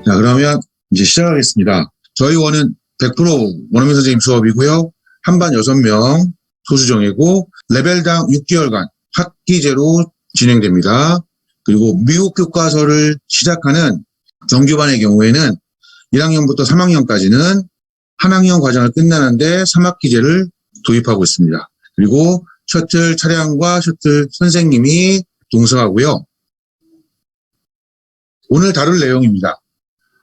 자, 그러면 이제 시작하겠습니다. 저희 원은 100% 원어민 선생님 수업이고요. 한반 6명 소수정예고 레벨당 6개월간 학기제로 진행됩니다. 그리고 미국 교과서를 시작하는 정규반의 경우에는 1학년부터 3학년까지는 한 학년 과정을 끝나는데 3학기제를 도입하고 있습니다. 그리고 셔틀 차량과 셔틀 선생님이 동승하고요. 오늘 다룰 내용입니다.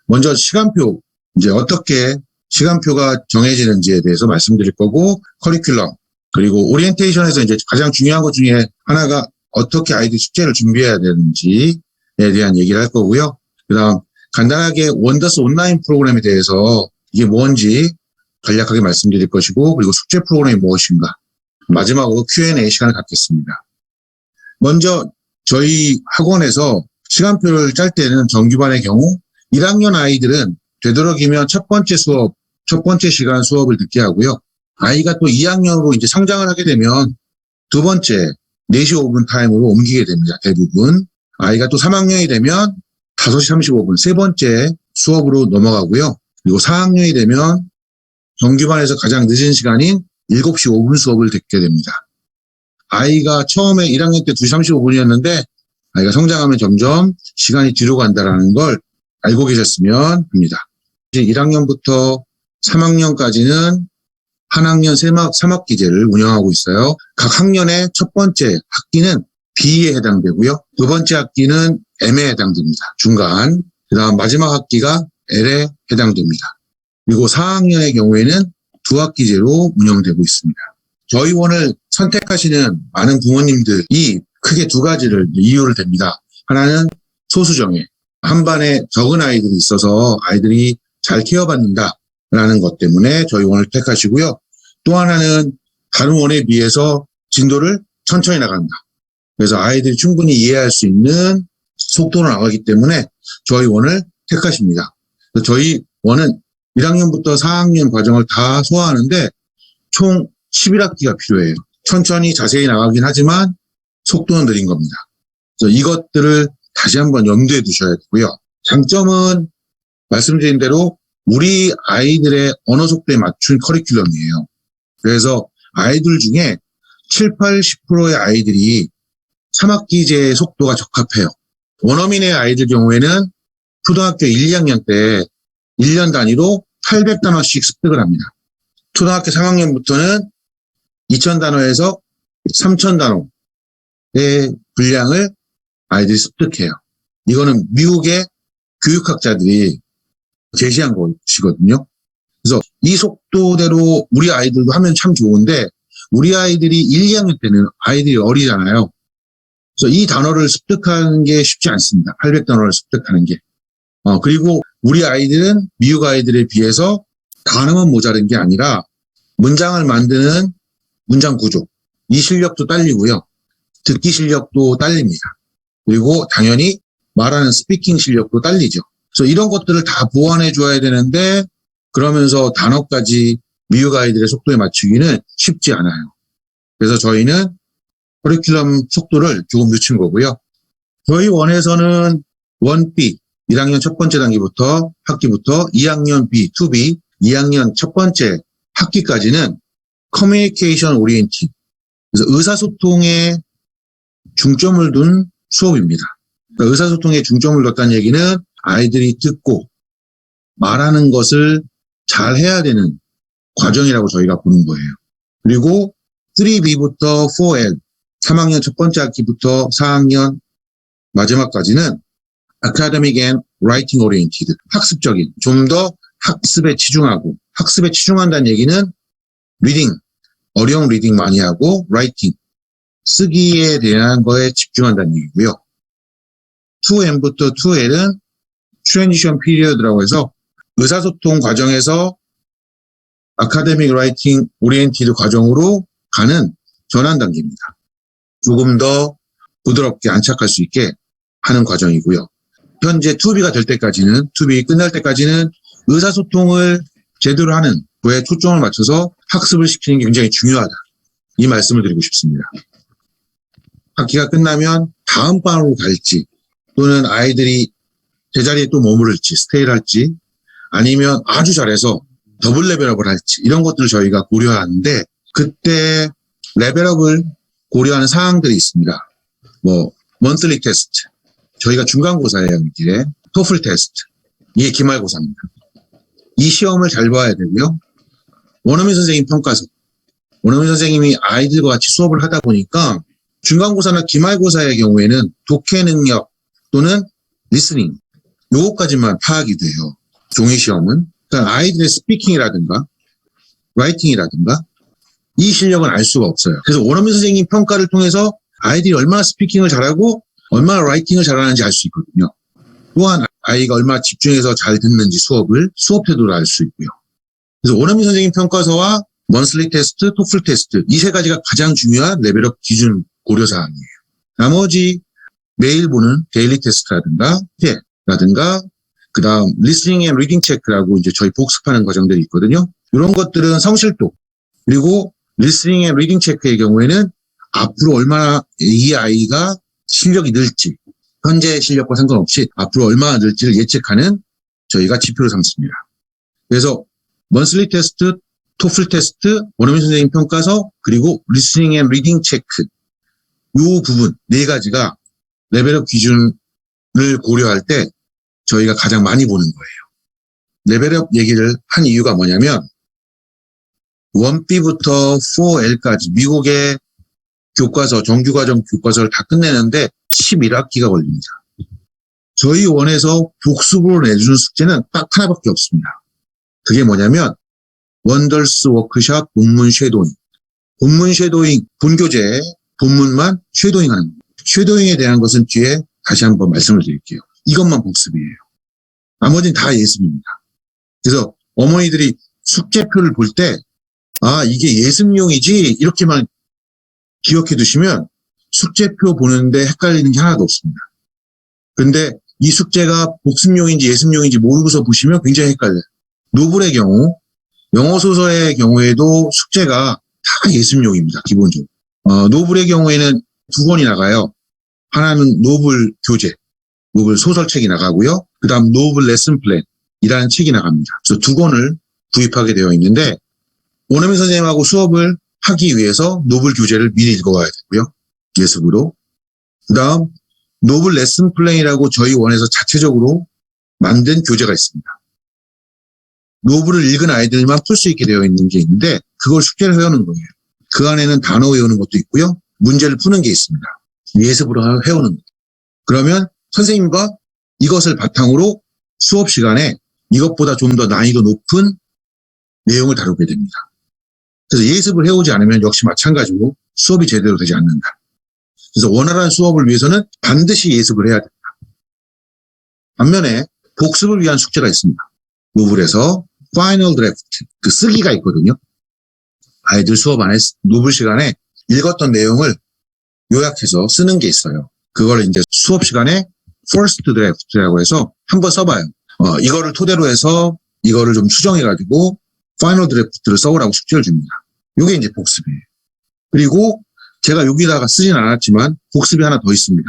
먼저 시간표, 이제 어떻게 시간표가 정해지는지에 대해서 말씀드릴 거고, 커리큘럼, 그리고 오리엔테이션에서 이제 가장 중요한 것 중에 하나가 어떻게 아이들 숙제를 준비해야 되는지에 대한 얘기를 할 거고요. 그 다음 간단하게 원더스 온라인 프로그램에 대해서 이게 뭔지 간략하게 말씀드릴 것이고, 그리고 숙제 프로그램이 무엇인가, 마지막으로 Q&A 시간을 갖겠습니다. 먼저 저희 학원에서 시간표를 짤 때는 정규반의 경우 1학년 아이들은 되도록이면 첫 번째 시간 수업을 듣게 하고요. 아이가 또 2학년으로 이제 성장을 하게 되면 두 번째 4시 5분 타임으로 옮기게 됩니다. 대부분. 아이가 또 3학년이 되면 5시 35분 세 번째 수업으로 넘어가고요. 그리고 4학년이 되면 정규반에서 가장 늦은 시간인 7시 5분 수업을 듣게 됩니다. 아이가 처음에 1학년 때 2시 35분이었는데 아이가 성장하면 점점 시간이 뒤로 간다는 걸 알고 계셨으면 합니다. 이제 1학년부터 3학년까지는 한 학년 3학기제를 운영하고 있어요. 각 학년의 첫 번째 학기는 B에 해당되고요. 두 번째 학기는 M에 해당됩니다. 중간. 그 다음 마지막 학기가 L에 해당됩니다. 그리고 4학년의 경우에는 2학기제로 운영되고 있습니다. 저희 원을 선택하시는 많은 부모님들이 크게 두 가지를 이유를 댑니다. 하나는 소수정예. 한 반에 적은 아이들이 있어서 아이들이 잘 케어받는다라는 것 때문에 저희 원을 택하시고요. 또 하나는 다른 원에 비해서 진도를 천천히 나간다. 그래서 아이들이 충분히 이해할 수 있는 속도로 나가기 때문에 저희 원을 택하십니다. 그래서 저희 원은 1학년부터 4학년 과정을 다 소화하는데 총 11학기가 필요해요. 천천히 자세히 나가긴 하지만 속도는 느린 겁니다. 그래서 이것들을 다시 한번 염두에 두셔야 되고요. 장점은 말씀드린 대로 우리 아이들의 언어 속도에 맞춘 커리큘럼이에요. 그래서 아이들 중에 7, 80%의 아이들이 3학기제 속도가 적합해요. 원어민의 아이들 경우에는 초등학교 1, 2학년 때 1년 단위로 800단어씩 습득을 합니다. 초등학교 3학년부터는 2000단어에서 3000단어의 분량을 아이들이 습득해요. 이거는 미국의 교육학자들이 제시한 것이거든요. 그래서 이 속도대로 우리 아이들도 하면 참 좋은데 우리 아이들이 1, 2학년 때는 아이들이 어리잖아요. 그래서 이 단어를 습득하는 게 쉽지 않습니다. 800단어를 습득하는 게. 그리고 우리 아이들은 미국 아이들에 비해서 단어만 모자른 게 아니라 문장을 만드는 문장 구조, 이 실력도 딸리고요. 듣기 실력도 딸립니다. 그리고 당연히 말하는 스피킹 실력도 딸리죠. 그래서 이런 것들을 다 보완해 줘야 되는데 그러면서 단어까지 미국 아이들의 속도에 맞추기는 쉽지 않아요. 그래서 저희는 커리큘럼 속도를 조금 늦춘 거고요. 저희 원에서는 1B, 1학년 첫 번째 학기부터 2학년 B, 2B, 2학년 첫 번째 학기까지는 커뮤니케이션 오리엔티드, 그래서 의사소통에 중점을 둔 수업입니다. 그러니까 의사소통에 중점을 뒀다는 얘기는 아이들이 듣고 말하는 것을 잘 해야 되는 과정이라고 저희가 보는 거예요. 그리고 3B부터 4L, 3학년 첫 번째 학기부터 4학년 마지막까지는 Academic and Writing Oriented, 학습적인, 좀 더 학습에 치중하고, 학습에 치중한다는 얘기는 리딩, 어려운 리딩 많이 하고, 라이팅, 쓰기에 대한 거에 집중한다는 얘기고요. 2M부터 2L은 트랜지션 피리어드라고 해서 의사소통 과정에서 아카데믹 라이팅 오리엔티드 과정으로 가는 전환 단계입니다. 조금 더 부드럽게 안착할 수 있게 하는 과정이고요. 현재 2B가 될 때까지는, 2B 끝날 때까지는 의사소통을 제대로 하는 거에 초점을 맞춰서 학습을 시키는 게 굉장히 중요하다. 이 말씀을 드리고 싶습니다. 학기가 끝나면 다음 반으로 갈지 또는 아이들이 제자리에 또 머무를지, 스테이를 할지, 아니면 아주 잘해서 더블 레벨업을 할지, 이런 것들을 저희가 고려하는데, 그때 레벨업을 고려하는 사항들이 있습니다. 먼슬리 테스트. 저희가 중간고사예요, 이게. 토플 테스트. 이게 기말고사입니다. 이 시험을 잘 봐야 되고요. 원어민 선생님 평가서. 원어민 선생님이 아이들과 같이 수업을 하다 보니까 중간고사나 기말고사의 경우에는 독해 능력 또는 리스닝, 요거까지만 파악이 돼요. 종이 시험은. 그러니까 아이들의 스피킹이라든가 라이팅이라든가 이 실력은 알 수가 없어요. 그래서 원어민 선생님 평가를 통해서 아이들이 얼마나 스피킹을 잘하고 얼마나 라이팅을 잘하는지 알 수 있거든요. 또한 아이가 얼마나 집중해서 잘 듣는지 수업 태도를 알 수 있고요. 그래서 원어민 선생님 평가서와 먼슬리 테스트, 토플 테스트 이 세 가지가 가장 중요한 레벨업 기준 고려사항이에요. 나머지 매일 보는 데일리 테스트라든가 그 다음 리스닝 앤 리딩 체크라고 이제 저희 복습하는 과정들이 있거든요. 이런 것들은 성실도 그리고 리스닝 앤 리딩 체크의 경우에는 앞으로 얼마나 이 아이가 실력이 늘지 현재 실력과 상관없이 앞으로 얼마나 늘지를 예측하는 저희가 지표로 삼습니다. 그래서 먼슬리 테스트, 토플 테스트, 원어민 선생님 평가서 그리고 리스닝 앤 리딩 체크 이 부분 네 가지가 레벨업 기준을 고려할 때 저희가 가장 많이 보는 거예요. 레벨업 얘기를 한 이유가 뭐냐면 1B부터 4L까지 미국의 교과서, 정규과정 교과서를 다 끝내는데 11학기가 걸립니다. 저희 원에서 복습으로 내주는 숙제는 딱 하나밖에 없습니다. 그게 뭐냐면 원더스 워크샵 본문 쉐도잉. 본문 쉐도잉, 본교재 본문만 쉐도잉하는 겁니다. 쉐도잉에 대한 것은 뒤에 다시 한번 말씀을 드릴게요. 이것만 복습이에요. 나머지는 다 예습입니다. 그래서 어머니들이 숙제표를 볼 때 이게 예습용이지 이렇게만 기억해 두시면 숙제표 보는데 헷갈리는 게 하나도 없습니다. 근데 이 숙제가 복습용인지 예습용인지 모르고서 보시면 굉장히 헷갈려요. 노블의 경우, 영어 소설의 경우에도 숙제가 다 예습용입니다. 기본적으로. 노블의 경우에는 두 권이 나가요. 하나는 노블 교재, 노블 소설책이 나가고요. 그 다음 노블 레슨 플랜이라는 책이 나갑니다. 그래서 두 권을 구입하게 되어 있는데 원어민 선생님하고 수업을 하기 위해서 노블 교재를 미리 읽어와야 되고요. 예습으로. 그 다음 노블 레슨 플랜이라고 저희 원에서 자체적으로 만든 교재가 있습니다. 노블을 읽은 아이들만 풀 수 있게 되어 있는 게 있는데 그걸 숙제를 해오는 거예요. 그 안에는 단어 외우는 것도 있고요. 문제를 푸는 게 있습니다. 예습으로 해오는 거예요. 그러면 선생님과 이것을 바탕으로 수업 시간에 이것보다 좀 더 난이도 높은 내용을 다루게 됩니다. 그래서 예습을 해오지 않으면 역시 마찬가지로 수업이 제대로 되지 않는다. 그래서 원활한 수업을 위해서는 반드시 예습을 해야 된다. 반면에 복습을 위한 숙제가 있습니다. 노블에서 파이널 드래프트, 그 쓰기가 있거든요. 아이들 수업 안에 노블 시간에 읽었던 내용을 요약해서 쓰는 게 있어요. 그걸 이제 수업 시간에 퍼스트 드래프트라고 해서 한번 써봐요. 이거를 토대로 해서 이거를 좀 수정해가지고 파이널 드래프트를 써오라고 숙제를 줍니다. 이게 이제 복습이에요. 그리고 제가 여기다가 쓰진 않았지만 복습이 하나 더 있습니다.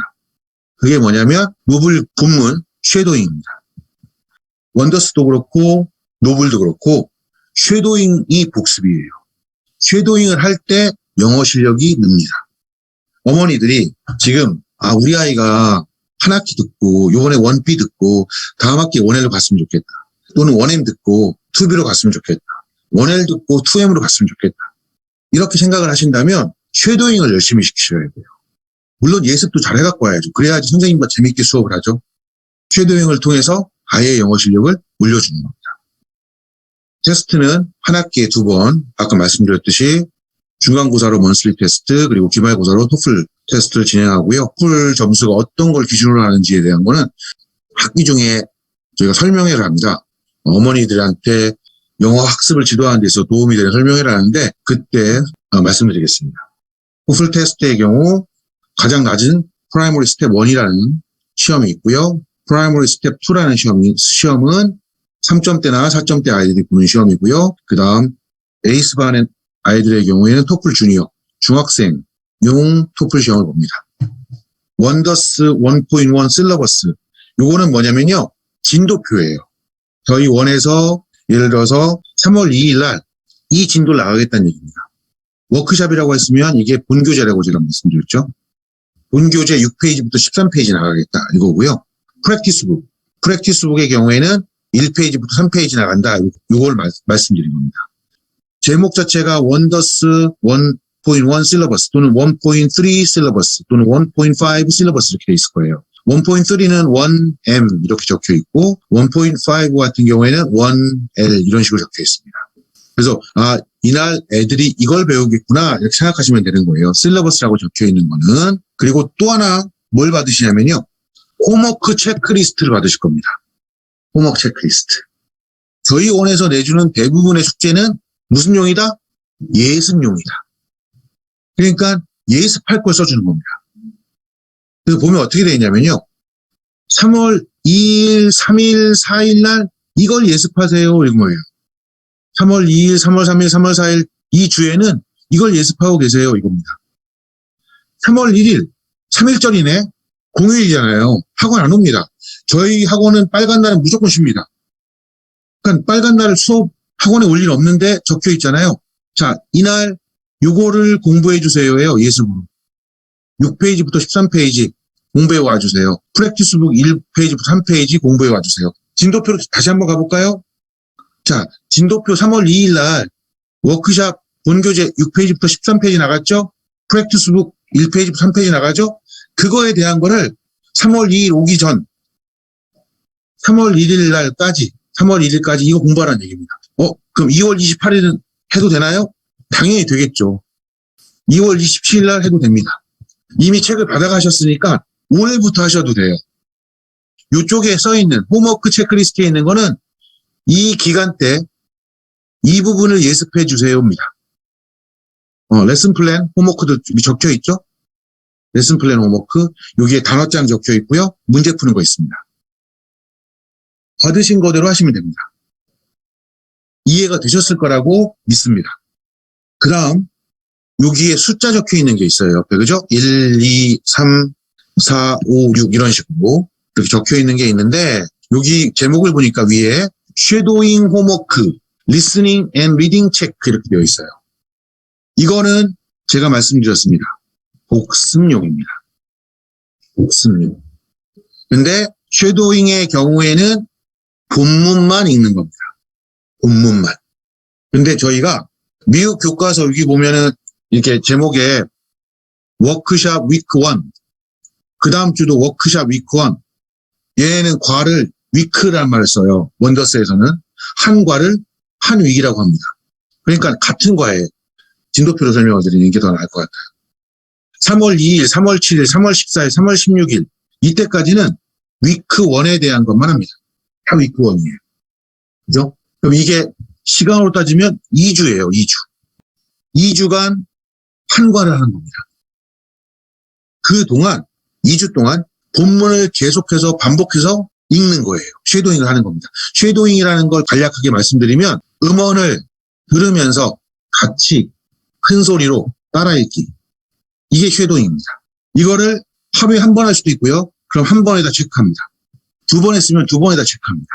그게 뭐냐면 노블 본문 쉐도잉입니다. 원더스도 그렇고 노블도 그렇고 쉐도잉이 복습이에요. 쉐도잉을 할 때 영어 실력이 늡니다. 어머니들이 지금 우리 아이가 한 학기 듣고 요번에 1B 듣고 다음 학기에 1L로 갔으면 좋겠다. 또는 1M 듣고 2B로 갔으면 좋겠다. 1L 듣고 2M으로 갔으면 좋겠다. 이렇게 생각을 하신다면 쉐도잉을 열심히 시키셔야 돼요. 물론 예습도 잘 해갖고 와야죠. 그래야지 선생님과 재밌게 수업을 하죠. 쉐도잉을 통해서 아이의 영어 실력을 올려주는 겁니다. 테스트는 한 학기에 2번, 아까 말씀드렸듯이 중간고사로 먼슬리 테스트 그리고 기말고사로 토플 테스트를 진행하고요. 토플 점수가 어떤 걸 기준으로 하는지에 대한 거는 학기 중에 저희가 설명회를 합니다. 어머니들한테 영어 학습을 지도하는 데서 도움이 되는 설명회를 하는데 그때 말씀드리겠습니다. 토플 테스트의 경우 가장 낮은 프라이머리 스텝 1이라는 시험이 있고요. 프라이머리 스텝 2라는 시험은 3점대나 4점대 아이들이 보는 시험이고요. 그 다음 에이스반 아이들의 경우에는 토플 주니어, 중학생용 토플 시험을 봅니다. 원더스 1.1 실러버스. 요거는 뭐냐면요. 진도표예요. 저희 원에서 예를 들어서 3월 2일 날 이 진도를 나가겠다는 얘기입니다. 워크샵이라고 했으면 이게 본교재라고 제가 말씀드렸죠. 본교재 6페이지부터 13페이지 나가겠다 이거고요. 프랙티스북의 경우에는 1페이지부터 3페이지 나간다. 이걸 말씀드린 겁니다. 제목 자체가 원더스 1.1 실러버스 또는 1.3 실러버스 또는 1.5 실러버스 이렇게 돼 있을 거예요. 1.3는 1M 이렇게 적혀 있고 1.5 같은 경우에는 1L 이런 식으로 적혀 있습니다. 그래서 이날 애들이 이걸 배우겠구나 이렇게 생각하시면 되는 거예요. 실러버스라고 적혀 있는 거는. 그리고 또 하나 뭘 받으시냐면요. 홈워크 체크리스트를 받으실 겁니다. 홈워크 체크리스트. 저희 원에서 내주는 대부분의 숙제는 무슨 용이다? 예습용이다. 그러니까 예습할 걸 써주는 겁니다. 그래서 보면 어떻게 되어 있냐면요. 3월 2일, 3일, 4일 날 이걸 예습하세요. 이런 거예요. 3월 2일, 3월 3일, 3월 4일 이 주에는 이걸 예습하고 계세요. 이겁니다. 3월 1일, 3일절이네. 공휴일이잖아요. 학원 안 옵니다. 저희 학원은 빨간 날은 무조건 쉽니다. 그러니까 빨간 날 수업 학원에 올 일 없는데 적혀 있잖아요. 자, 이날 요거를 공부해 주세요예요. 예습으로. 6페이지부터 13페이지 공부해 와주세요. 프랙티스북 1페이지부터 3페이지 공부해 와주세요. 진도표로 다시 한번 가볼까요? 자, 진도표 3월 2일 날 워크샵 본교재 6페이지부터 13페이지 나갔죠? 프랙티스북 1페이지부터 3페이지 나가죠? 그거에 대한 거를 3월 2일 오기 전 3월 1일 날까지 3월 1일까지 이거 공부하라는 얘기입니다. 그럼 2월 28일은 해도 되나요? 당연히 되겠죠. 2월 27일 날 해도 됩니다. 이미 책을 받아가셨으니까 올해부터 하셔도 돼요. 이쪽에 써있는 홈워크 체크리스트에 있는 거는 이 기간 때 이 부분을 예습해 주세요입니다. 레슨 플랜 홈워크도 적혀 있죠? 레슨 플랜 홈워크 여기에 단어장 적혀 있고요. 문제 푸는 거 있습니다. 받으신 거대로 하시면 됩니다. 이해가 되셨을 거라고 믿습니다. 그 다음 여기에 숫자 적혀 있는 게 있어요. 옆에 그죠? 1, 2, 3, 4, 5, 6 이런 식으로 이렇게 적혀 있는 게 있는데 여기 제목을 보니까 위에 쉐도잉 홈워크, 리스닝 앤 리딩 체크 이렇게 되어 있어요. 이거는 제가 말씀드렸습니다. 복습용입니다. 복습용. 근데 쉐도잉의 경우에는 본문만 읽는 겁니다. 본문만. 근데 저희가 미국 교과서 여기 보면은 이렇게 제목에 워크샵 위크 1, 그 다음 주도 워크샵 위크 1, 얘는 과를 위크라는 말을 써요. 원더스에서는 한 과를 한 위기라고 합니다. 그러니까 같은 과에 진도표로 설명을 드리는 게 더 나을 것 같아요. 3월 2일, 3월 7일, 3월 14일, 3월 16일 이때까지는 위크 1에 대한 것만 합니다. 다 위크 1이에요. 그죠? 그럼 이게 시간으로 따지면 2주예요. 2주. 2주간 한 과를 하는 겁니다. 그동안 2주 동안 본문을 계속해서 반복해서 읽는 거예요. 쉐도잉을 하는 겁니다. 쉐도잉이라는 걸 간략하게 말씀드리면 음원을 들으면서 같이 큰 소리로 따라 읽기. 이게 쉐도잉입니다. 이거를 하루에 한 번 할 수도 있고요. 그럼 한 번에다 체크합니다. 2번 했으면 2번에다 체크합니다.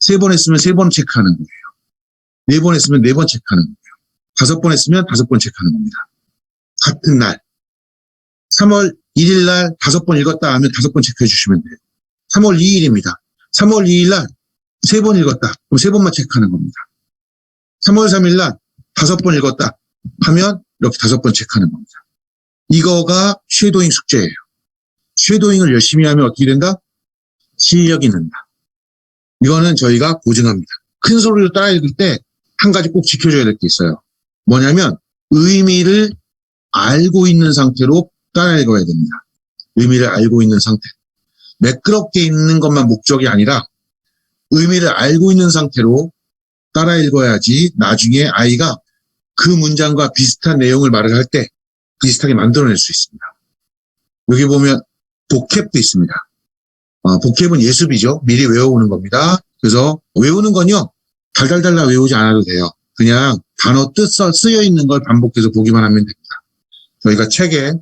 3번 했으면 3번 체크하는 거예요. 4번 했으면 4번 체크하는 거예요. 5번 했으면 5번 체크하는 겁니다. 같은 날 3월 1일 날 5번 읽었다 하면 5번 체크해 주시면 돼요. 3월 2일입니다. 3월 2일 날 3번 읽었다. 그럼 3번만 체크하는 겁니다. 3월 3일 날 5번 읽었다 하면 이렇게 5번 체크하는 겁니다. 이거가 쉐도잉 숙제예요. 쉐도잉을 열심히 하면 어떻게 된다? 실력이 는다. 이거는 저희가 보증합니다. 큰 소리로 따라 읽을 때 한 가지 꼭 지켜줘야 될 게 있어요. 뭐냐면 의미를 알고 있는 상태로 따라 읽어야 됩니다. 의미를 알고 있는 상태. 매끄럽게 읽는 것만 목적이 아니라 의미를 알고 있는 상태로 따라 읽어야지 나중에 아이가 그 문장과 비슷한 내용을 말을 할 때 비슷하게 만들어낼 수 있습니다. 여기 보면 보캡도 있습니다. 보캡은 예습이죠. 미리 외워오는 겁니다. 그래서 외우는 건요. 달달달달 외우지 않아도 돼요. 그냥 단어 뜻 쓰여 있는 걸 반복해서 보기만 하면 됩니다. 저희가 책에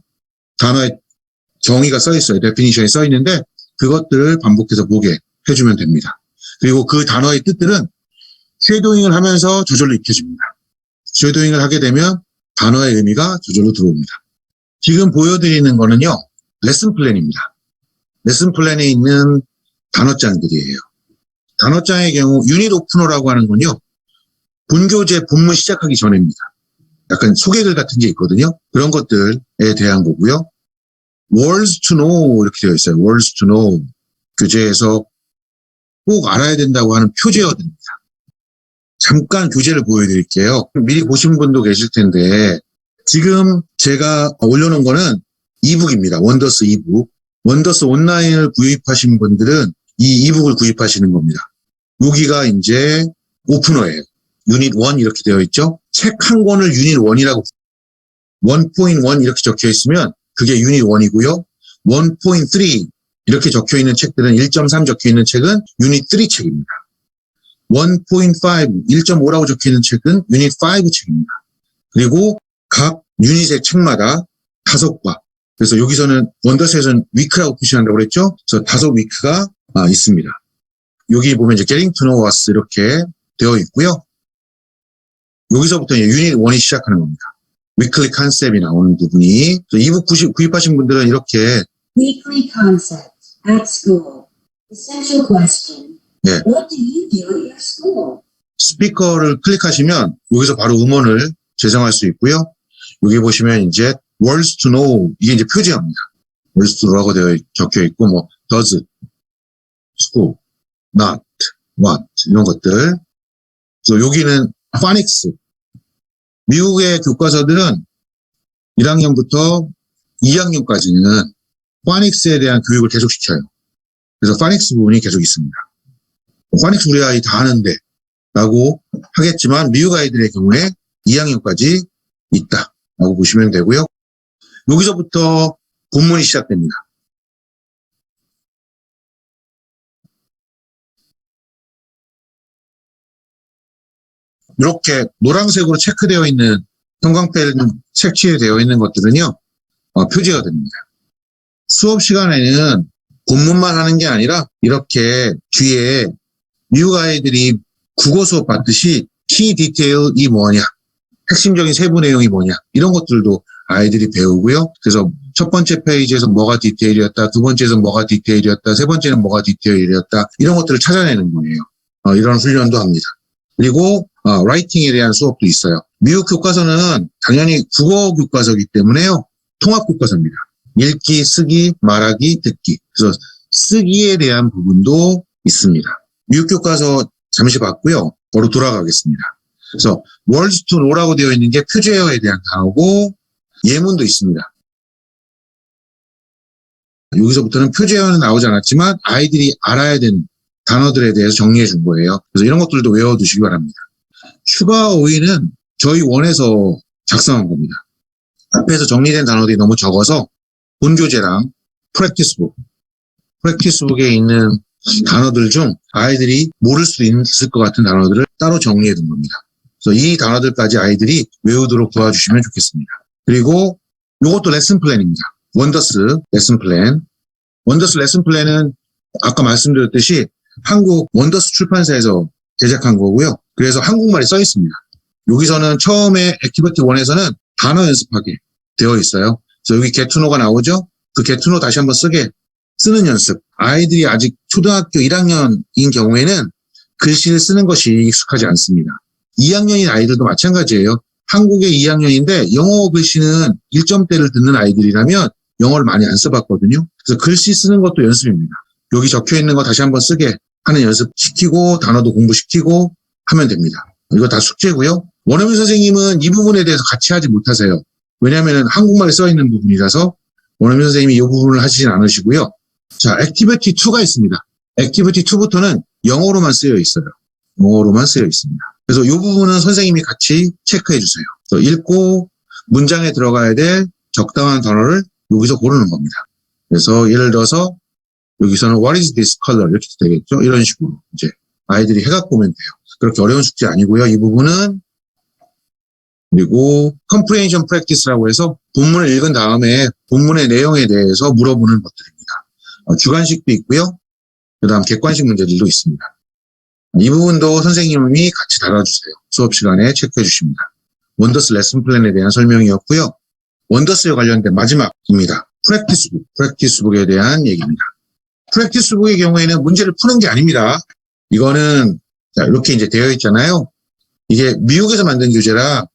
단어의 정의가 써 있어요. 데피니션이 써 있는데 그것들을 반복해서 보게 해주면 됩니다. 그리고 그 단어의 뜻들은 쉐도잉을 하면서 저절로 익혀집니다. 쉐도잉을 하게 되면 단어의 의미가 저절로 들어옵니다. 지금 보여드리는 거는요, 레슨 플랜입니다. 레슨 플랜에 있는 단어장들이에요. 단어장의 경우 유닛 오프너라고 하는 건요, 본교재 본문 시작하기 전입니다. 약간 소개글 같은 게 있거든요. 그런 것들에 대한 거고요. words to know 이렇게 되어 있어요. words to know. 교재에서 꼭 알아야 된다고 하는 표제어들입니다. 잠깐 교재를 보여드릴게요. 미리 보신 분도 계실 텐데 지금 제가 올려놓은 거는 이북입니다. 원더스 이북. 원더스 온라인을 구입하신 분들은 이 이북을 구입하시는 겁니다. 여기가 이제 오프너예요. 유닛 1 이렇게 되어 있죠. 책 한 권을 유닛 1이라고 1.1 이렇게 적혀 있으면 그게 유닛 1이고요. 1.3 이렇게 적혀 있는 책들은 1.3 적혀 있는 책은 유닛 3 책입니다. 1.5, 1.5라고 적혀 있는 책은 유닛 5 책입니다. 그리고 각 유닛의 책마다 5과. 그래서 여기서는 원더스에서는 위크라고 표시한다고 그랬죠. 그래서 5 위크가 있습니다. 여기 보면 이제 Getting to know us 이렇게 되어 있고요. 여기서부터 유닛 1이 시작하는 겁니다. 위클리 컨셉이 나오는 부분이. 이북 구입하신 분들은 이렇게 Weekly concept at school. Essential question. 네. What do you do at your school? 스피커를 클릭하시면 여기서 바로 음원을 재생할 수 있고요. 여기 보시면 이제 words to know 이게 이제 표제어입니다. words to know라고 적혀 있고 뭐 does, school, not, what 이런 것들. 그래서 여기는 phonics. 미국의 교과서들은 1학년부터 2학년까지는 phonics에 대한 교육을 계속 시켜요. 그래서 phonics 부분이 계속 있습니다. phonics 우리 아이 다 하는데 라고 하겠지만 미국 아이들의 경우에 2학년까지 있다라고 보시면 되고요. 여기서부터 본문이 시작됩니다. 이렇게 노란색으로 체크되어 있는 형광펜 색칠이 되어 있는 것들은요, 표제어들입니다. 수업 시간에는 본문만 하는 게 아니라 이렇게 뒤에 미국 아이들이 국어 수업 받듯이 키 디테일이 뭐냐, 핵심적인 세부 내용이 뭐냐 이런 것들도 아이들이 배우고요. 그래서 첫 번째 페이지에서 뭐가 디테일이었다, 두 번째에서 뭐가 디테일이었다, 세 번째는 뭐가 디테일이었다 이런 것들을 찾아내는 거예요. 이런 훈련도 합니다. 그리고 라이팅에 대한 수업도 있어요. 미국 교과서는 당연히 국어 교과서이기 때문에요. 통합 교과서입니다. 읽기, 쓰기, 말하기, 듣기. 그래서 쓰기에 대한 부분도 있습니다. 미국 교과서 잠시 봤고요. 바로 돌아가겠습니다. 그래서 words to know라고 되어 있는 게 표제어에 대한 단어고 예문도 있습니다. 여기서부터는 표제어는 나오지 않았지만 아이들이 알아야 되는 단어들에 대해서 정리해 준 거예요. 그래서 이런 것들도 외워두시기 바랍니다. 추가 오이는 저희 원에서 작성한 겁니다. 앞에서 정리된 단어들이 너무 적어서 본교재랑 프랙티스북에 있는 단어들 중 아이들이 모를 수 있을 것 같은 단어들을 따로 정리해 둔 겁니다. 그래서 이 단어들까지 아이들이 외우도록 도와주시면 좋겠습니다. 그리고 이것도 레슨 플랜입니다. 원더스 레슨 플랜. 원더스 레슨 플랜은 아까 말씀드렸듯이 한국 원더스 출판사에서 제작한 거고요. 그래서 한국말이 써 있습니다. 여기서는 처음에 액티비티 1에서는 단어 연습하게 되어 있어요. 그래서 여기 게투노가 나오죠. 그 게투노 다시 한번 쓰는 연습. 아이들이 아직 초등학교 1학년인 경우에는 글씨를 쓰는 것이 익숙하지 않습니다. 2학년인 아이들도 마찬가지예요. 한국의 2학년인데 영어 글씨는 1점대를 듣는 아이들이라면 영어를 많이 안 써봤거든요. 그래서 글씨 쓰는 것도 연습입니다. 여기 적혀 있는 거 다시 한번 쓰게 하는 연습 시키고 단어도 공부시키고 하면 됩니다. 이거 다 숙제고요. 원어민 선생님은 이 부분에 대해서 같이 하지 못하세요. 왜냐하면 한국말에 써 있는 부분이라서 원어민 선생님이 이 부분을 하시진 않으시고요. 자, 액티비티 2가 있습니다. 액티비티 2부터는 영어로만 쓰여 있어요. 영어로만 쓰여 있습니다. 그래서 이 부분은 선생님이 같이 체크해 주세요. 그래서 읽고 문장에 들어가야 될 적당한 단어를 여기서 고르는 겁니다. 그래서 예를 들어서 여기서는 What is this color? 이렇게 되겠죠. 이런 식으로 이제 아이들이 해갖고 보면 돼요. 그렇게 어려운 숙제 아니고요. 이 부분은 그리고 comprehension practice라고 해서 본문을 읽은 다음에 본문의 내용에 대해서 물어보는 것들입니다. 주관식도 있고요. 그 다음 객관식 문제들도 있습니다. 이 부분도 선생님이 같이 다뤄주세요. 수업 시간에 체크해 주십니다. 원더스 레슨 플랜에 대한 설명이었고요. 원더스에 관련된 마지막입니다. 프랙티스북에 대한 얘기입니다. 프랙티스북의 경우에는 문제를 푸는 게 아닙니다. 이거는 자, 이렇게 이제 되어 있잖아요. 이게 미국에서 만든 교재라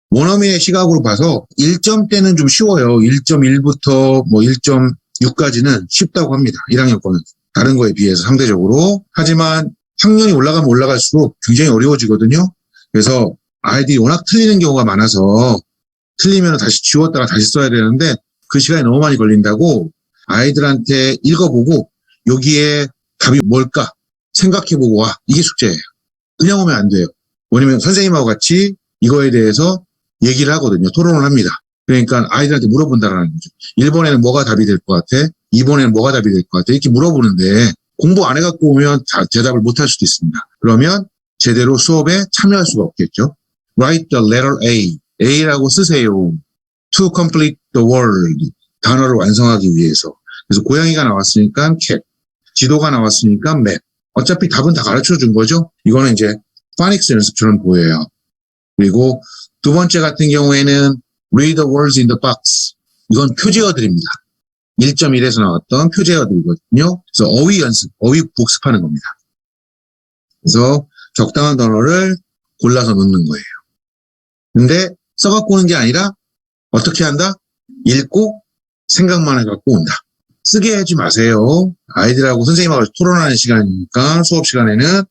원어민의 시각으로 봐서 1점대는 좀 쉬워요. 1.1부터 뭐 1.6까지는 쉽다고 합니다. 1학년 거는. 다른 거에 비해서 상대적으로. 하지만 학년이 올라가면 올라갈수록 굉장히 어려워지거든요. 그래서 아이들이 워낙 틀리는 경우가 많아서 틀리면 다시 지웠다가 다시 써야 되는데 그 시간이 너무 많이 걸린다고 아이들한테 읽어보고 여기에 답이 뭘까 생각해보고 와. 이게 숙제예요. 그냥 오면 안 돼요. 왜냐면 선생님하고 같이 이거에 대해서 얘기를 하거든요. 토론을 합니다. 그러니까 아이들한테 물어본다라는 거죠. 1번에는 뭐가 답이 될 것 같아? 2번에는 뭐가 답이 될 것 같아? 이렇게 물어보는데 공부 안 해갖고 오면 대답을 못 할 수도 있습니다. 그러면 제대로 수업에 참여할 수가 없겠죠. Write the letter A. A라고 쓰세요. To complete the word. 단어를 완성하기 위해서. 그래서 고양이가 나왔으니까 cat. 지도가 나왔으니까 map. 어차피 답은 다 가르쳐 준 거죠. 이거는 이제 파닉스 연습처럼 보여요. 그리고 두 번째 같은 경우에는 read the words in the box. 이건 표제어들입니다. 1.1에서 나왔던 표제어들이거든요. 그래서 어휘 연습, 어휘 복습하는 겁니다. 그래서 적당한 단어를 골라서 넣는 거예요. 근데 써갖고 오는 게 아니라 어떻게 한다? 읽고 생각만 해갖고 온다. 쓰게 하지 마세요. 아이들하고 선생님하고 토론하는 시간이니까 수업 시간에는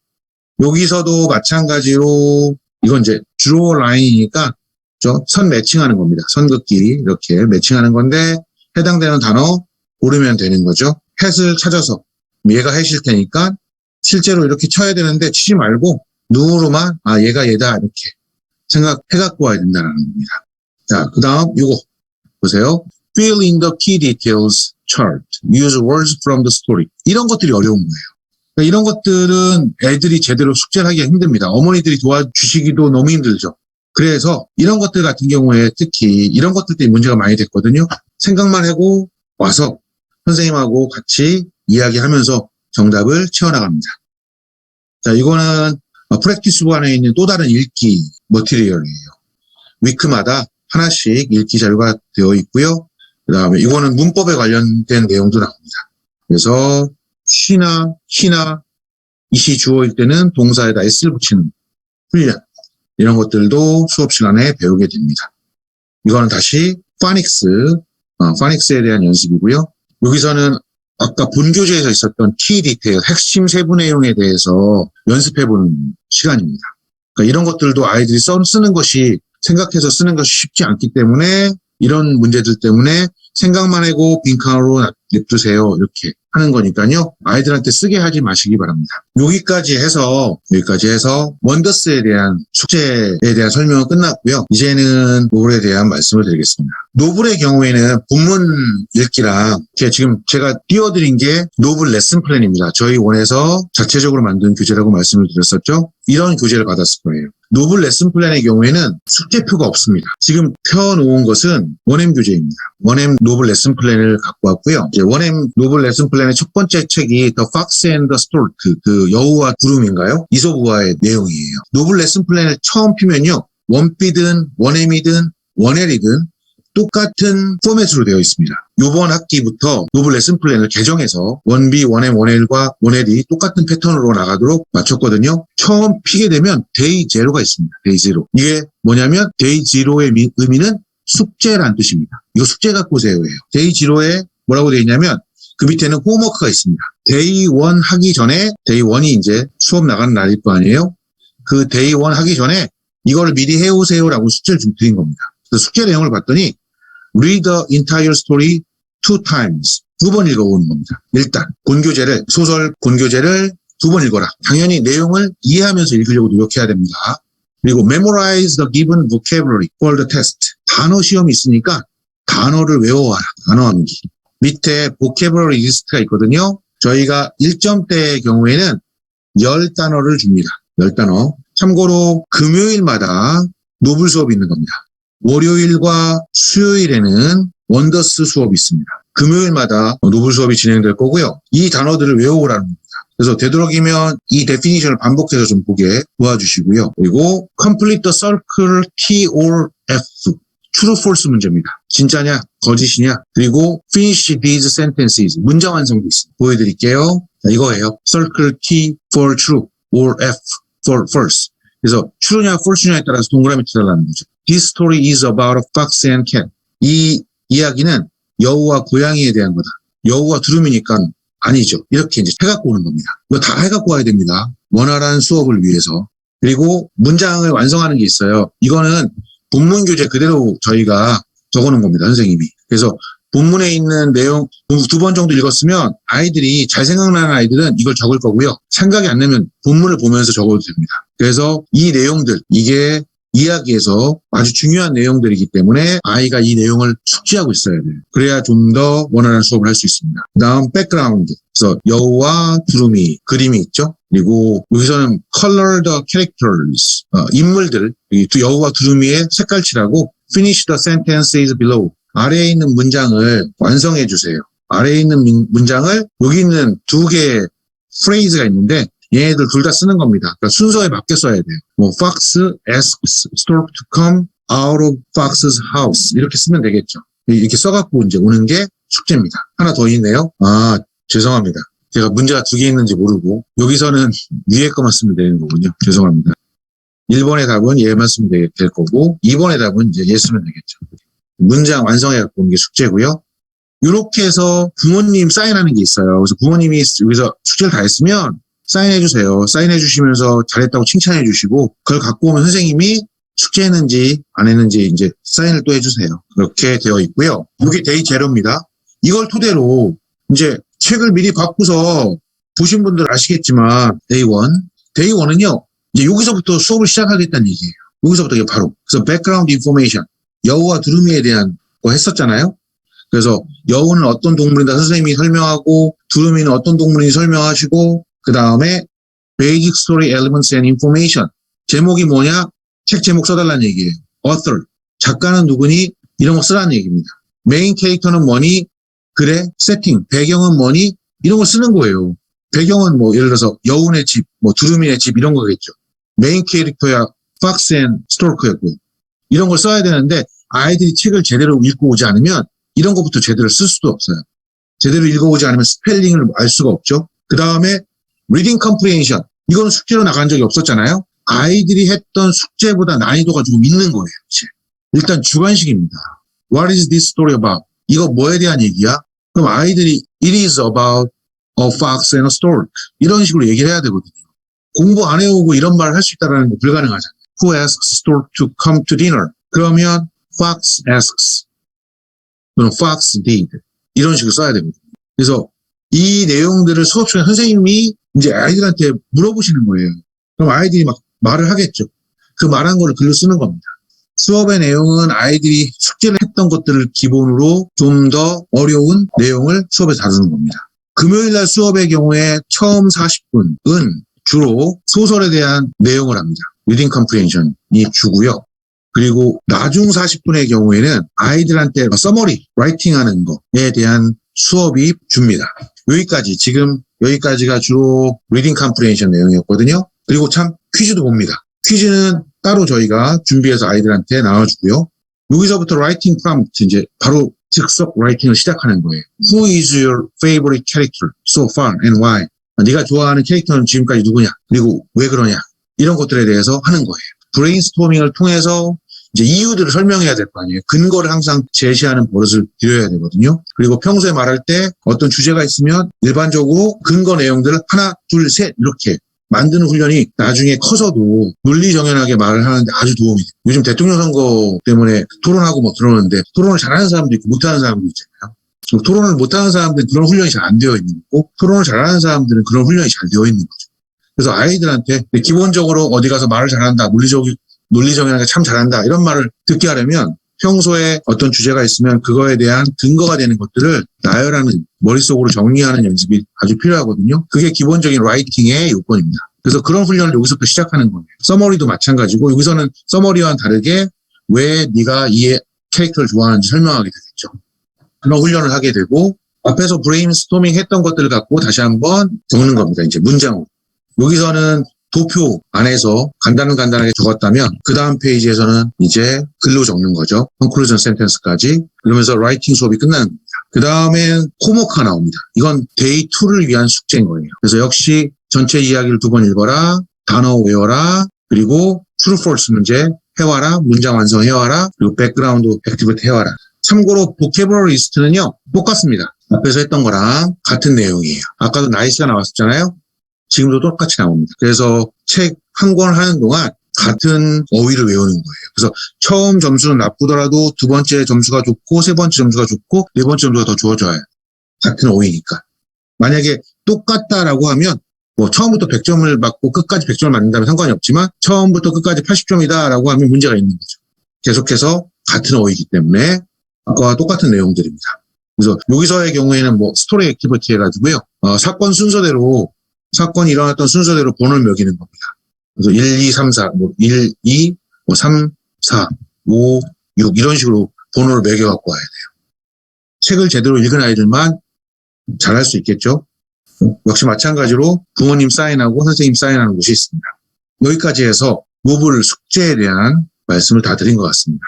여기서도 마찬가지로 이건 이제 draw line이니까 선 매칭하는 겁니다. 선 긋기 이렇게 매칭하는 건데 해당되는 단어 고르면 되는 거죠. hat을 찾아서 얘가 hat일 테니까 실제로 이렇게 쳐야 되는데 치지 말고 눈으로만 얘가 얘다 이렇게 생각해갖고 와야 된다는 겁니다. 자, 그 다음 이거 보세요. Fill in the key details chart. Use words from the story. 이런 것들이 어려운 거예요. 그러니까 이런 것들은 애들이 제대로 숙제를 하기가 힘듭니다. 어머니들이 도와주시기도 너무 힘들죠. 그래서 이런 것들 같은 경우에 특히 이런 것들 때문에 문제가 많이 됐거든요. 생각만 하고 와서 선생님하고 같이 이야기하면서 정답을 채워나갑니다. 자, 이거는 프랙티스북 안에 있는 또 다른 읽기 머티리얼이에요. 위크마다 하나씩 읽기 자료가 되어 있고요. 그 다음에 이거는 문법에 관련된 내용도 나옵니다. 그래서 she나, he나, 이시 주어일 때는 동사에다 s를 붙이는 훈련. 이런 것들도 수업 시간에 배우게 됩니다. 이거는 다시 파닉스에 대한 연습이고요. 여기서는 아까 본교재에서 있었던 키 디테일, 핵심 세부 내용에 대해서 연습해보는 시간입니다. 그러니까 이런 것들도 아이들이 쓰는 것이 생각해서 쓰는 것이 쉽지 않기 때문에 이런 문제들 때문에 생각만 하고 빈칸으로 냅두세요. 이렇게 하는 거니까요. 아이들한테 쓰게 하지 마시기 바랍니다. 여기까지 해서 원더스에 대한 숙제에 대한 설명은 끝났고요. 이제는 노블에 대한 말씀을 드리겠습니다. 노블의 경우에는 본문 읽기랑 지금 제가 띄워드린 게 노블 레슨 플랜입니다. 저희 원에서 자체적으로 만든 교재라고 말씀을 드렸었죠. 이런 교재를 받았을 거예요. 노블 레슨 플랜의 경우에는 숙제표가 없습니다. 지금 펴놓은 것은 원엠 교재입니다. 원엠 노블 레슨 플랜을 갖고 왔고요. 이제 원엠 노블 레슨 플랜의 첫 번째 책이 The Fox and the Stork, 그 여우와 구름인가요? 이솝우화의 내용이에요. 노블 레슨 플랜을 처음 피면요. 원피든 원엠이든 원엘이든 똑같은 포맷으로 되어 있습니다. 이번 학기부터 노블 레슨 플랜을 개정해서 원비, 원엠, 원엘과 원엘이 똑같은 패턴으로 나가도록 맞췄거든요. 처음 피게 되면 데이 제로가 있습니다. 데이 제로. 이게 뭐냐면 데이 제로의 의미는 숙제란 뜻입니다. 이거 숙제 갖고 오세요예요. 데이 제로에 뭐라고 되어 있냐면 그 밑에는 홈워크가 있습니다. 데이 1 하기 전에 데이 1이 이제 수업 나가는 날일 거 아니에요. 그 데이 1 하기 전에 이거를 미리 해오세요라고 숙제를 좀 드린 겁니다. 그래서 숙제 내용을 봤더니 Read the entire story 2 times. 2번 읽어보는 겁니다. 일단 소설 본교재를 2번 읽어라. 당연히 내용을 이해하면서 읽으려고 노력해야 됩니다. 그리고 memorize the given vocabulary for the test. 단어 시험이 있으니까 단어를 외워와라. 단어 암기. 밑에 vocabulary 리스트가 있거든요. 저희가 1점대의 경우에는 10단어를 줍니다. 10단어. 참고로 금요일마다 노블 수업이 있는 겁니다. 월요일과 수요일에는 원더스 수업이 있습니다. 금요일마다 노블 수업이 진행될 거고요. 이 단어들을 외워오라는 겁니다. 그래서 되도록이면 이 데피니션을 반복해서 좀 보게 도와주시고요. 그리고 complete the circle T or F. true false 문제입니다. 진짜냐, 거짓이냐. 그리고 finish these sentences. 문장 완성도 있습니다. 보여드릴게요. 자, 이거예요. circle T for true or F for false. 그래서 true냐, false냐에 따라서 동그라미 쳐달라는 거죠. This story is about a fox and cat. 이 이야기는 여우와 고양이에 대한 거다. 여우와 두루미니까 아니죠. 이렇게 이제 해갖고 오는 겁니다. 이거 다 해갖고 와야 됩니다. 원활한 수업을 위해서. 그리고 문장을 완성하는 게 있어요. 이거는 본문 교재 그대로 저희가 적어놓은 겁니다. 선생님이. 그래서 본문에 있는 내용 2번 정도 읽었으면 아이들이 잘 생각나는 아이들은 이걸 적을 거고요. 생각이 안 나면 본문을 보면서 적어도 됩니다. 그래서 이 내용들, 이게 이야기에서 아주 중요한 내용들이기 때문에 아이가 이 내용을 숙지하고 있어야 돼요. 그래야 좀 더 원활한 수업을 할 수 있습니다. 다음 백그라운드. 그래서 여우와 두루미 그림이 있죠. 그리고 여기서는 color the characters. 인물들, 여우와 두루미의 색깔칠하고 finish the sentences below. 아래에 있는 문장을 완성해 주세요. 아래에 있는 문장을 여기 있는 두 개의 phrase가 있는데 얘네들 둘 다 쓰는 겁니다. 그러니까 순서에 맞게 써야 돼요. 뭐 fox asks stork to come out of fox's house 이렇게 쓰면 되겠죠. 이렇게 써갖고 이제 오는 게 숙제입니다. 하나 더 있네요. 아, 죄송합니다. 제가 문제가 두 개 있는지 모르고 여기서는 위에 거만 쓰면 되는 거군요. 죄송합니다. 1번의 답은 얘만 쓰면 될 거고 2번의 답은 이제 얘 쓰면 되겠죠. 문장 완성해갖고 오는 게 숙제고요. 이렇게 해서 부모님 사인하는 게 있어요. 그래서 부모님이 여기서 숙제를 다 했으면 사인해 주세요. 사인해 주시면서 잘했다고 칭찬해 주시고 그걸 갖고 오면 선생님이 숙제했는지 안 했는지 이제 사인을 또 해주세요. 그렇게 되어 있고요. 이게 데이 제로입니다. 이걸 토대로 이제 책을 미리 받고서 보신 분들 아시겠지만 데이 1. 데이 1은요. 이제 여기서부터 수업을 시작하겠다는 얘기예요. 여기서부터 이게 바로. 그래서 백그라운드 인포메이션. 여우와 두루미에 대한 거 했었잖아요. 그래서 여우는 어떤 동물이다 선생님이 설명하고 두루미는 어떤 동물인지 설명하시고 그 다음에 Basic Story Elements and Information. 제목이 뭐냐? 책 제목 써달라는 얘기예요. Author. 작가는 누구니? 이런 거 쓰라는 얘기입니다. 메인 캐릭터는 뭐니? 그래? 세팅. 배경은 뭐니? 이런 거 쓰는 거예요. 배경은 뭐 예를 들어서 여우네 집, 뭐 두루미네 집 이런 거겠죠. 메인 캐릭터야 Fox and Stork였고 이런 걸 써야 되는데 아이들이 책을 제대로 읽고 오지 않으면 이런 것부터 제대로 쓸 수도 없어요. 제대로 읽어오지 않으면 스펠링을 알 수가 없죠. 그 다음에 Reading Comprehension. 이거는 숙제로 나간 적이 없었잖아요. 아이들이 했던 숙제보다 난이도가 조금 있는 거예요. 일단 주관식입니다. What is this story about? 이거 뭐에 대한 얘기야? 그럼 아이들이 It is about a fox and a stork. 이런 식으로 얘기를 해야 되거든요. 공부 안 해오고 이런 말을 할 수 있다는 게 불가능하잖아요. Who asks stork to come to dinner? 그러면 fox asks. 또는 fox did. 이런 식으로 써야 되거든요. 그래서 이 내용들을 수업 시간에 선생님이 이제 아이들한테 물어보시는 거예요. 그럼 아이들이 막 말을 하겠죠. 그 말한 거를 글로 쓰는 겁니다. 수업의 내용은 아이들이 숙제를 했던 것들을 기본으로 좀 더 어려운 내용을 수업에 다루는 겁니다. 금요일날 수업의 경우에 처음 40분은 주로 소설에 대한 내용을 합니다. 리딩 컴프레hension이 주고요. 그리고 나중 40분의 경우에는 아이들한테 서머리, 라이팅하는 거에 대한 수업이 줍니다. 여기까지가 주로 리딩 컴프레hension 내용이었거든요. 그리고 참 퀴즈도 봅니다. 퀴즈는 따로 저희가 준비해서 아이들한테 나눠주고요. 여기서부터 라이팅 프롬프트 이제 바로 즉석 라이팅을 시작하는 거예요. Who is your favorite character so far and why? 네가 좋아하는 캐릭터는 지금까지 누구냐? 그리고 왜 그러냐? 이런 것들에 대해서 하는 거예요. 브레인스토밍을 통해서 이제 이유들을 설명해야 될 거 아니에요. 근거를 항상 제시하는 버릇을 들여야 되거든요. 그리고 평소에 말할 때 어떤 주제가 있으면 일반적으로 근거 내용들을 하나, 둘, 셋 이렇게 만드는 훈련이 나중에 커서도 논리정연하게 말을 하는데 아주 도움이 돼요. 요즘 대통령 선거 때문에 토론하고 뭐 그러는데 토론을 잘하는 사람도 있고 못하는 사람도 있잖아요. 토론을 못하는 사람들은 그런 훈련이 잘 안 되어 있는 거고 토론을 잘하는 사람들은 그런 훈련이 잘 되어 있는 거죠. 그래서 아이들한테 기본적으로 어디 가서 말을 잘한다, 논리정연하게 참 잘한다 이런 말을 듣게 하려면 평소에 어떤 주제가 있으면 그거에 대한 근거가 되는 것들을 나열하는 머릿속으로 정리하는 연습이 아주 필요하거든요. 그게 기본적인 라이팅의 요건입니다. 그래서 그런 훈련을 여기서부터 시작하는 거예요. 서머리도 마찬가지고 여기서는 서머리와는 다르게 왜 네가 이 캐릭터를 좋아하는지 설명하게 되겠죠. 그런 훈련을 하게 되고 앞에서 브레인스토밍 했던 것들을 갖고 다시 한번 적는 겁니다. 이제 문장으로. 여기서는 도표 안에서 간단하게 적었다면 그 다음 페이지에서는 이제 글로 적는 거죠. conclusion sentence까지. 그러면서 라이팅 수업이 끝나는 겁니다. 그 다음엔 홈워크가 나옵니다. 이건 데이 2를 위한 숙제인 거예요. 그래서 역시 전체 이야기를 2번 읽어라, 단어 외워라, 그리고 true false 문제 해와라, 문장 완성해와라, 그리고 백그라운드 액티비티 해와라. 참고로 vocabulary 리스트는요, 똑같습니다. 앞에서 했던 거랑 같은 내용이에요. 아까도 나이스가 나왔었잖아요. 지금도 똑같이 나옵니다. 그래서 책 한 권 하는 동안 같은 어휘를 외우는 거예요. 그래서 처음 점수는 나쁘더라도 두 번째 점수가 좋고 세 번째 점수가 좋고 네 번째 점수가 더 좋아져요. 같은 어휘니까. 만약에 똑같다라고 하면 뭐 처음부터 100점을 받고 끝까지 100점을 맞는다면 상관이 없지만 처음부터 끝까지 80점이다라고 하면 문제가 있는 거죠. 계속해서 같은 어휘이기 때문에 아까와 똑같은 내용들입니다. 그래서 여기서의 경우에는 뭐 스토리 액티비티 해가지고요. 사건이 일어났던 순서대로 번호를 매기는 겁니다. 그래서 1, 2, 3, 4, 뭐 1, 2, 뭐 3, 4, 5, 6 이런 식으로 번호를 매겨갖고 와야 돼요. 책을 제대로 읽은 아이들만 잘할 수 있겠죠. 역시 마찬가지로 부모님 사인하고 선생님 사인하는 곳이 있습니다. 여기까지 해서 모듈 숙제에 대한 말씀을 다 드린 것 같습니다.